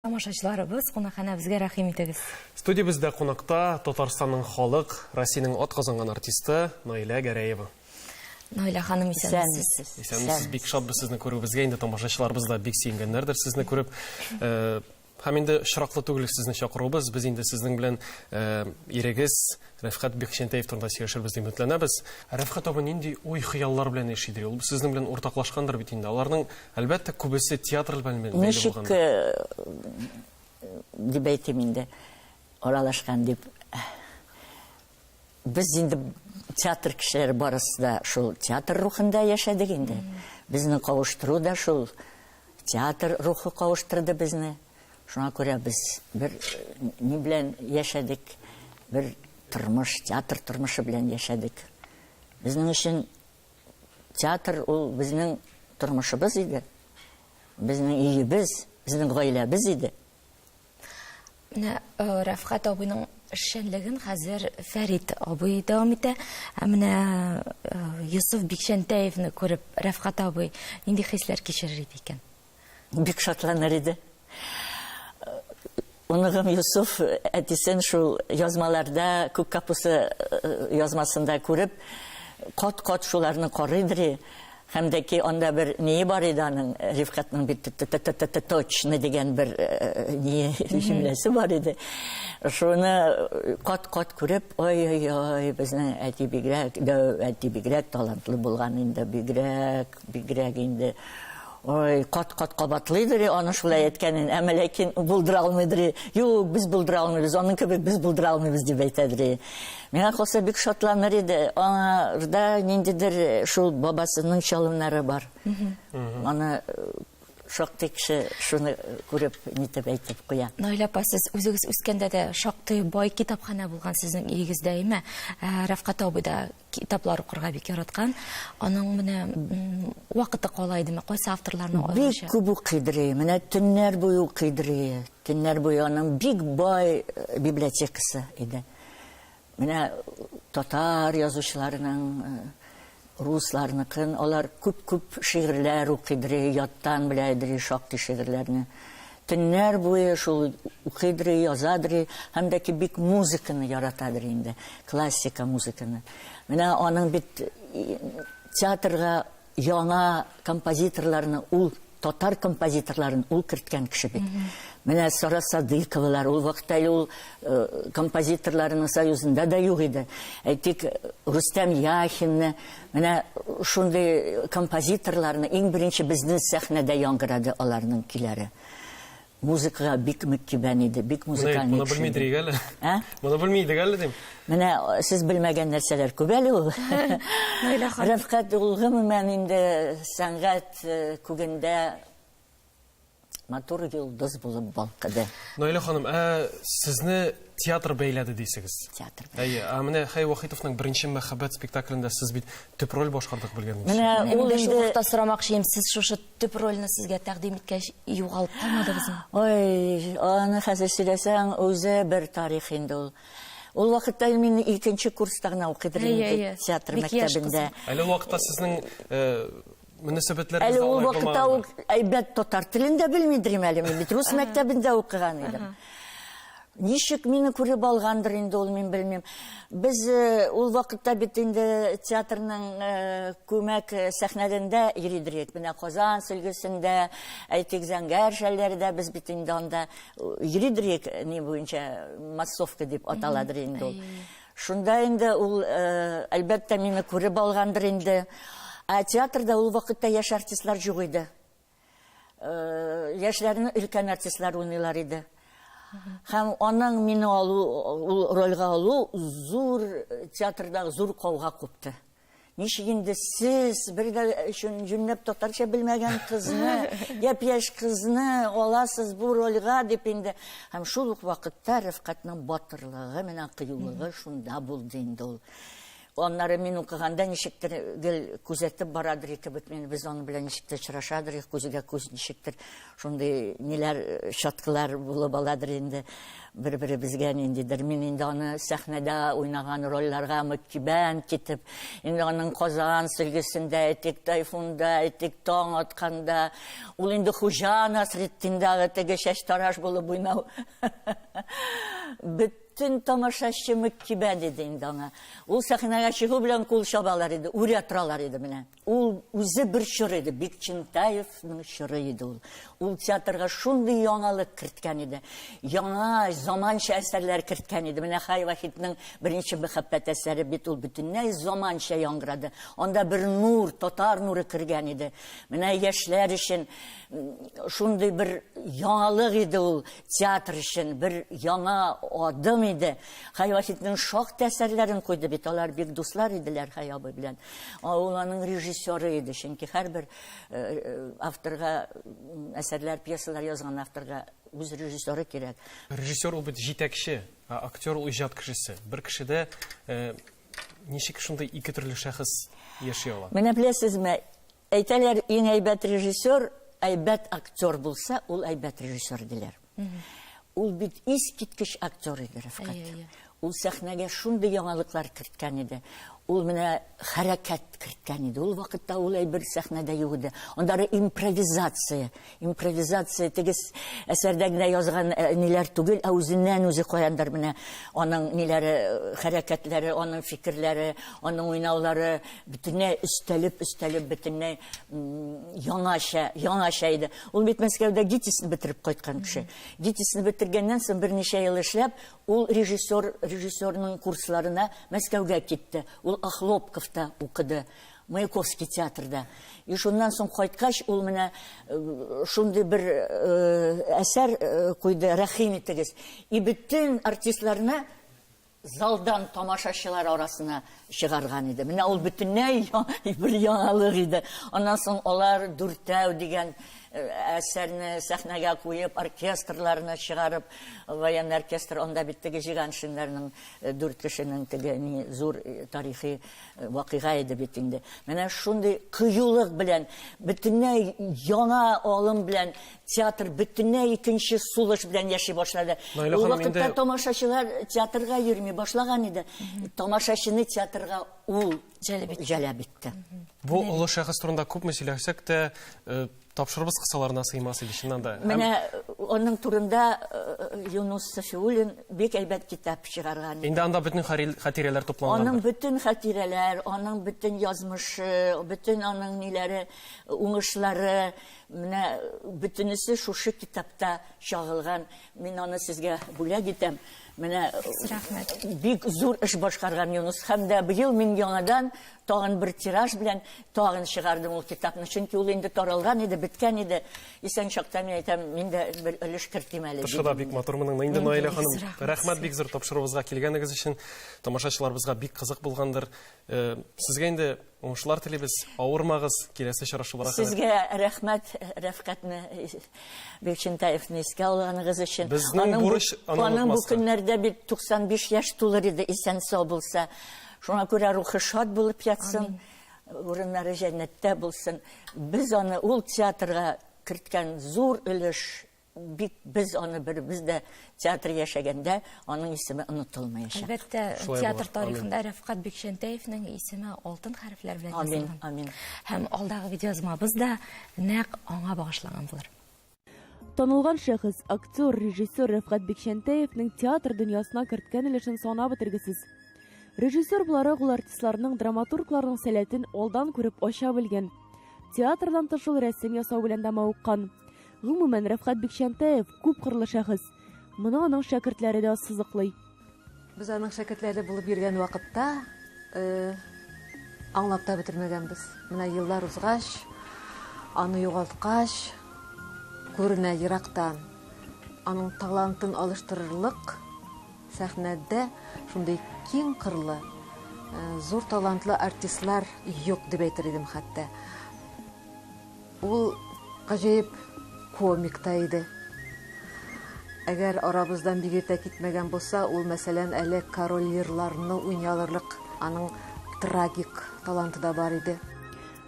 Тамашачыларыбыз, кунакхана безгә рәхим итегез. Студиябездә кунакта Татарстанның халык, Россиянең атказанган артисты Наилә Гәрәева. Наилә ханым, исәнмесез? Исәнмесез, бик шатбыз сезне күрүебезгә. Инде тамашачыларыбыз да бик сөйгәннәрдер сезне күреп. Һәм инде шыраклы түгел сезне чакырубыз. Без инде сезнең белән ирегез Рәфкать Бекшентаев турында сөйләшербез дип өметләнәбез. Рәфкать абый нинди уй-хыяллар белән яшидер? Ул сезнең белән уртаклашкандыр бит инде. Аларның әлбәттә күбесе театр белән бәйле булган. Дип әйтим инде, аралашкан дип. Без инде театр кешеләре барысы да шул театр рухында яшәдек инде. Безне кавыштыру да шул театр рухы кавыштырды безне. Шуңа күрә без бер ни белән яшәдек, бер тормыш, театр тормышы белән яшәдек. Безнең өчен театр ул безнең тормышыбыз иде. Безнең өебез, безнең гаиләбез иде. Менә Рәфкать абыйның эшчәнлеген хәзер Фәрит абый дәвам итә. Менә Юсуф Бекшентаевны күреп Рәфкать абый нинди хисләр кичерер иде икән? Бик шатланыр иде. Уныгым Юсуф әтисен шул язмаларда, күк капусы язмасында күреп, кат-кат шуларны карыйдыр. Һәм дә ки анда бер ни бар иде аның, Рифкатның бит точно дигән бер ни җөмләсе бар иде. Шуны кат-кат күреп, ой, безнең әти бигрәк талантлы булган инде, бигрәк инде. Ой, кат-кат кабатлыйдыр, аны шулай әйткәнен, әмма ләкин булдыра алмыйдыр. Юк, без булдыра алмыйбыз, аның кебек без булдыра алмыйбыз дип әйтәдер. Миңа калса бик шатланыр иде. Аңарда ниндидер шул бабасының чалымнары бар. Аны шактый кеше шуны күреп нитеп әйтеп куя. Наилә апа, сез үзегез үскәндә дә шактый бай китапханә булган сезнең өегездә, име? Рәфкать абый да китаплар укырга бик яраткан. Аның менә вакыты калайдымы? Кайсы авторларны Бик күп укыйдыр. Менә төннәр буе укыйдыр. Төннәр буе аның бик бай библиотекасы иде. Менә татар язучыларының, русларныкын, алар күп-күп шигырьләр укыйдыр, яттан беләдер шактый шигырьләрне. Төннәр буе шул укыйдыр, язадыр, һәм дә ки бик музыканы яратадыр инде, классика музыканы. Менә аның бит театрга яңа композиторларны, ул татар композиторларын ул керткән кеше бит. Менә Сара Садыйковалар, ул вакытта ул композиторларның союзында да юк иде. Әйтик, Рустам Яхинны, менә шундый композиторларны иң беренче безнең сәхнәдә яңгырады аларның көйләре. Музыкага бик мөкибән иде, бик музыкальный. Моны белмидек әле. Моны белмидек әле дим. Менә сез белмәгән нәрсәләр күп әле ул. Рәфкать ул гомумән инде сәнгать күгендә матур йолдыз булып балкыды. Наилә ханым, сезне театр бәйләде дисегез. Театр. Менә Хәй Вахитовның беренче мәхәббәт спектаклендә сез бит төп роль башкардык белгәнсез. Менә ул инде сорамакчы, сез шушы төп рольне сезгә тәкъдим иткәч югалып калмадыгызмы? Ой, аны хәзер сөйләсәң, үзе бер тарих инде ул. Ул вакытта мин 2нче курста гына укыдым театр мәктәбендә. Әле вакытта сезнең мөнәсәбәтләрегез әле ул вакытта ул әйбәт татар телендә белмидер әле, мин бит рус мәктәбендә укыган идем. Ничек мине күреп алгандыр инде ул, мин белмим. Без ул вакытта бит инде театрның күмәк сәхнәдәндә йөридек. Менә Казан сөлгесендә, әйтик, Зәңгәр шәлләрдә без бит инде анда йөридек, ни буенча массовка дип аталадыр инде ул. Шунда инде ул әлбәттә мине күреп алгандыр инде. Театрда ул вакытта яшь артистлар юк иде. Яшьләрне өлкән артистлар уйныйлар иде. Һәм аның мине ул рольгә алу зур театрда зур кауга купты. Ничек инде сез бер дә җүнләп татарча белмәгән кызны, япь-яшь кызны аласыз бу рольгә дип инде. Һәм шул ук вакытта Рәфкатның батырлыгы, менә кыюлыгы шунда булды инде ул. Onları min укыганда ничектер гел күзәтеп барадыр ике бит мен без аны белән ничектер очрашадыр күзгә күз ничектер шундый ниләр чаткылар булып аладыр инде бер-беребезгә ниндидер мин инде аны сәхнәдә уйнаган рольләргә мөкибән китеп инде аның Казан сөлгесендә әйтик Тайфунда әйтик таң атканда ул инде Хуҗа Насретдиндагы теге шәч тараш булып уйнау bütün tamaşaçı mükkiben idi indi ona. Ул сәхнәгә чыгу белән кул чабалар иде, уриатралар иде менә. Ул үзе бер чыр иде, Бикчентаевның чыры иде ул. Ул театрга шундый яңалык керткән иде. Яңа заманча әсәрләр керткән иде. Менә Хай Вахитның беренче мәхәббәт әсәре бит ул бөтенләй заманча яңгырады. Анда бер нур, татар нуры кергән иде. Менә яшьләр өчен шундый бер яңалык иде ул театр өчен, бер яңа адым иде. Хай Вахитның шактый әсәрләрен куйды бит, алар бик дуслар иделәр Хай абый белән. Ул аның режиссеры иде, чөнки һәрбер авторга әсәрләр, пьесалар язган авторга үз режиссеры кирәк. Режиссер ул бит җитәкче, актер ул иҗат кешесе. Бер кешедә ничек шундый ике төрле шәхес яши ала? Менә беләсезме, әйтәләр, иң әйбәт режиссер, әйбәт актер булса, ул әйбәт режиссер диләр. Ул бит искиткеч актер иде, Рәфкать. Ул сәхнәгә шундый яңалыклар керткән иде. Ул менә хәрәкәт керткән иде. Ул вакытта ул әйбер сәхнәдә юк иде. Андары импровизация тегез әсәрдә генә язган ниләр түгел, үзеннән үзе куяндар менә аның ниләре, хәрәкәтләре, аның фикерләре, аның уйнаулары бөтенләй өстәлеп бөтенләй яңаша иде. Ул бит Мәскәүдә ГИТИСны бетереп кайткан кеше. ГИТИСны бетергәннән соң берничә ел эшләп, ул режиссерның курсларына Мәскәүгә китте. Ул Ахлопковта укыды, Маяковский театрда. И шуннан соң кайткач, ул менә шундый бер әсәр куйды, рәхим итегез. И bütün артистларны залдан тамашачылар арасына чыгарган иде. Менә ул бөтенләй бер яңалык иде. Аннан соң алар Дүртәү дигән әсәрне сәхнәгә куеп, оркестрларны чыгарып, военный оркестр, анда бит теге Җиганшиннарның 4 кешенең теге зур тарихи вакыйга иде бит инде. Менә шундый кыюлык белән, бөтенләй яңа алым белән театр бөтенләй икенче сулыш белән яши башлады. Ул вакытта тамашачылар театрга йөрми башлаган иде. Тамашачыны театрга ул җәлеп итте. Бу олы шәхес турында күпме сөйләсәк тә тапшырыбыз кысаларына сыймас иде чыннан да. Менә аның турында Юнус Сафиуллин бик әйбәт китап чыгарган. Инде анда bütün хатирәләр тупланган. Аның bütün хатирәләр, аның bütün язмышы, bütün аның ниләре, уңышлары, менә бөтенесе шушы китапта чагылган. Мин аны сезгә бүләк итәм. Менә бик зур эш башкарган Юнус. Һәм дә быел мин яңадан тагын бер тираж белән тагын чыгардым ул китапны. Чөнки ул инде таралган иде, беткән иде. Исән чакта мин әйтәм, мин дә бер өлеш кертим әле. Тышыда бик матур моның. Инде Наилә ханым, рәхмәт бик зур тапшыруыбызга килгәнегез өчен. Тамашачыларыбызга бик кызык булгандыр. Сезгә инде уңышлар телибез. Авырмагыз, киләсе очрашуларга. Сезгә рәхмәт, Рәфкатны Бекчентаевны искә алганыгыз өчен. Безнең бурыч аның бу көннәрдә бит 95 яшь тулыр иде, исән сау булса. Шуңа күрә рухы шат булып ятсын, урыннары җәннәттә булсын. Без аны ул театрга керткән зур өлеш, бик без аны бездә театр яшәгәндә аның исеме онытылмаячак. Әлбәттә, театр тарихында Рәфкать Бекчентаевның исеме алтын хәрефләр белән язылган. Амин. Һәм алдагы видеоязмабыз да нәкъ аңа багышлаган булыр. Танылган шәхес, актер, режиссер Рәфкать Бекчентаевның театр дөньясына керткән өлешен санап бетергесез. Режиссер буларак ул артистларның, драматургларның сәләтен алдан күреп ача белгән. Театрдан тыш ул рәсем ясау белән дә мавыккан. Гомумән, Рәфкать Бекчентаев күп кырлы шәхес. Моны аның шәкертләре дә сызыклый. Без аның шәкертләре булып йөргән вакытта аңлап та бетермәгәнбез. Менә еллар узгач, аны югалткач, күренә ерактан аның талантын алыштырырлык сәхнәдә шундый киң кырлы, зур талантлы артистлар юк дип әйтер идем хәтта. Ул гаҗәеп комик та иде. Әгәр арабыздан бик иртә китмәгән булса, ул мәсәлән әле король йырларны уйналырлык, аның трагик таланты да бар иде.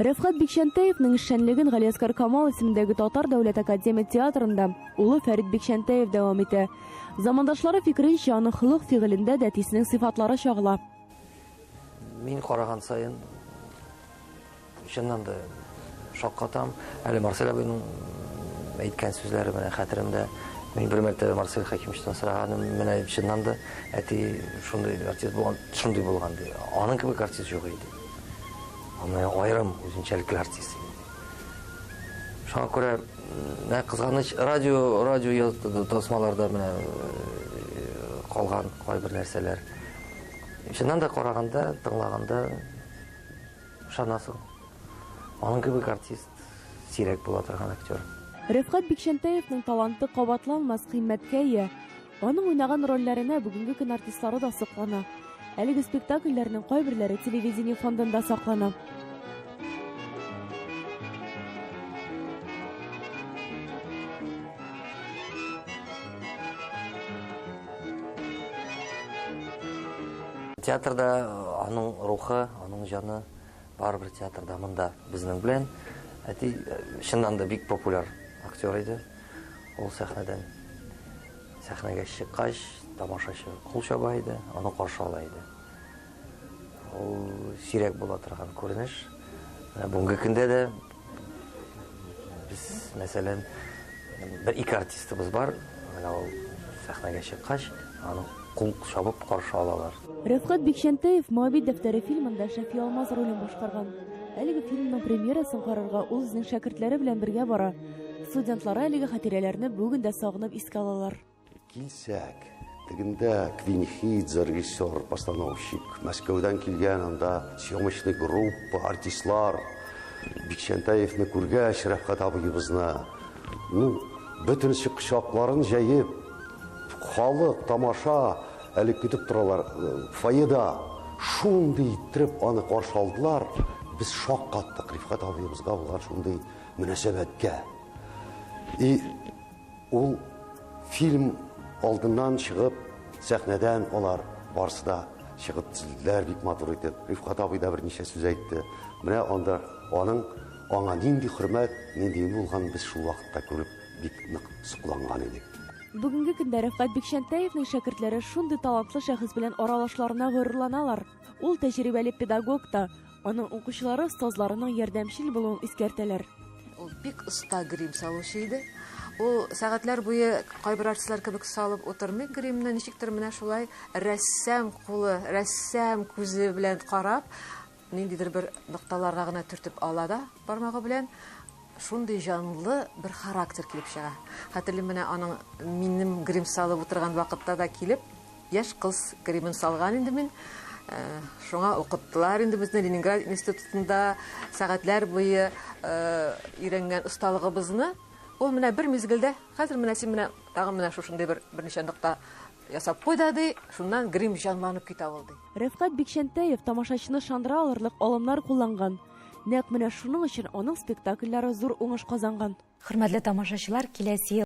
Рәфкать Бикшәнтәевнең эшчәнлеген Галиәскәр Камал исемендәге Татар дәүләт академия театрында улы Фәрит Бикшәнтәев дәвам итә. Замандашлары фикеренчә, аның холык-фигылендә дә әтисенең сыйфатлары чагыла. Мин караган сайын чыннан да шаккатам. Әле Марсель абыйның әйткән сүзләре менә хәтеремдә. Мин бер мәртәбә Марсель Хәкимовичтан сораганым, менә чыннан да әти шундый артист булган, шундый булган ди. Аның кебек артист юк иде. Аны айрым үзенчәлекле артист. Шуңа күрә кызганыч радио тасмаларда менә калган кайбер нәрсәләр. Чыннан да караганда, тыңлаганда шанасың. Аның кебек артист сирәк була торган актер. Рәфкать Бикшәнтәевнең таланты кабатланмас кыйммәткә ия. Аның уйнаган рольләренә бүгенге көн артистлары да соклана. Әлеге спектакльләрнең кайберләре телевидение фондында саклана. Театрда аның рухы, аның жаны барбір театрда монда безнең белән. Әти чыннан да бик популяр актер иде. Ул сәхнәгә чыккач, тамашачы кул чаба иде, аны каршы ала иде. Ул сирәк була торган күренеш. Бүгенге көндә дә без, мәсәлән, бер-ике артистыбыз бар. Менә ул сәхнәгә чыккач, аны кул чабып каршы алалар. Рәфкать Бикшәнтәев Моабит дәфтәре фильмында Шәфи Алмаз ролен башкарган. Әлеге фильмның премьерасын карарга ул үзенең шәкертләре белән бергә бара. Студентлары әлеге хатирәләрне бүген дә сагынып искә алалар. Килсәк, тегендә Квинхидзе режиссер, постановщик, Мәскәүдән килгән, анда съемочный группа, артистлар, Бикшәнтәевне күргәч, Рәфкать абыебызны, бөтен кочакларын җәеп, халык, тамаша, әле көтеп торалар, фойеда, шундый иттереп аны каршы алдылар. Без шок каттык Рәфкать абыебызга булган шундый мөнәсәбәткә. Ул фильм алдыннан чыгып, сәхнәдән алар барсы да чыгып тезелделәр, бик матур итеп. Рәфкать абый да берничә сүз әйтте. Менә анда аның аңа нинди хөрмәт, нинди булган без шул вакытта күреп бик нык сокланган идек. Бүгенге көндә Рәфкать Бикшәнтәевнең шәкертләре шундый талантлы шәхес белән аралашларына горурланалар. Ул тәҗрибәле педагог та, аның укучылары остазларының ярдәмчел булуын искәртәләр. Ул бик оста грим салучы иде. Ул сәгатьләр буе кайбер артистлар кебек салып утырмый гримны, ничектер менә шулай рәссам кулы, рәссам күзе белән карап, ниндидер бер нокталарга гына төртеп ала да бармагы белән шундый җанлы бер характер килеп чыга. Хәтерлим, менә аның минем грим салып утырган вакытта да килеп, яшь кыз гримын салган инде мин. Шуңа укыттылар инде безне Ленинград институтында сәгатьләр буе өйрәнгән осталыгыбызны. Ул менә бер мизгелдә, хәзер менә син менә тагын менә шушындый берничә нокта ясап куйда ди, шуннан грим җанланып китә булды. Рәфкать Бикшәнтәев тамашачыны шандыра алырлык алымнар кулланган. Нәкъ менә шуның өчен аның спектакльләре зур уңыш казанган. Хөрмәтле тамашачылар, киләсе